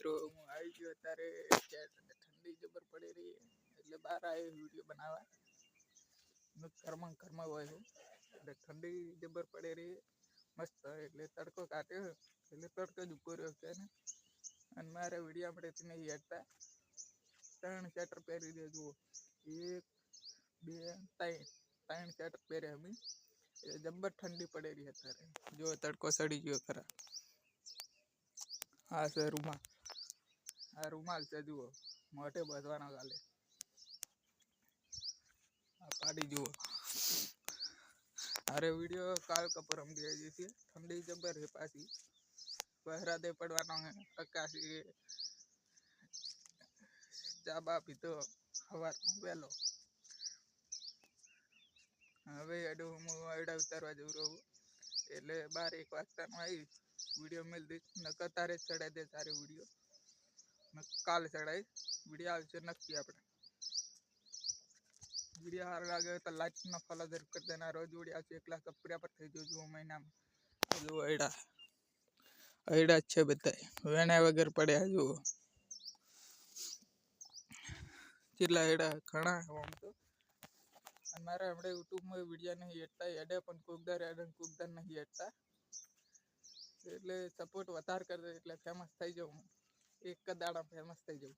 મિત્રો હું આવી ગયો અત્યારે ઠંડી જબર પડી રહી એટલે બહાર આવ્યો વિડીયો બનાવવા. ઘરમાં હોય છે એટલે ઠંડી જબર પડી રહી મસ્ત એટલે તડકો કાઢ્યો એટલે તડકો જ ઉભો રહ્યો છે ને. અને મારે વિડીયો આપણે નહીં હેડતા 3 શર્ટર પહેરી દે જુઓ 1 2 3 શર્ટર પહેરે અમે એટલે જબર ઠંડી પડી રહી અત્યારે જો તડકો સડી ગયો ખરા. હા છે રૂમાલ છે જુઓ મોઢે બાંધવાનો ગાલે પાડી જુઓ. અરે વિડીયો કાલ કપરમ દે છે ઠંડી જબર છે પાછી વહેરાદે પડવાનો આકાશી ચા બા પીધો સવારમાં વહેલો. હવે હું એડા ઉતારવા જઉં રહું એટલે 12-1 વાગતાનું આવીશ વિડીયો મેળ દઈશ નકર તારે ચડાવી દે તારે વિડીયો કાલે ચડાવીશ વિડીયો આવશે નક્કી. આપણે વિડીયો સારો લાગે તો લાઈક ને ફોલો જરૂર કરી દેના. રોજ વિડીયો આવશે 1 લાખ સબસ્ક્રાઈબર પર થઈ જજો મહિનામાં. જુઓ એડા જ છે બધા વેણ્યા વગર પડ્યા જુઓ કેટલા એડા ઘણા આમ તો. મારે હમણાં યુટ્યુબમાં વિડીયો નહીં હેડતા હેડે પણ કોકદાર નહીં હેડતા એટલે સપોર્ટ વધારે કરે એટલે ફેમસ થઈ જાઉં એક દાડા ફેમસ થઈ જાઉં.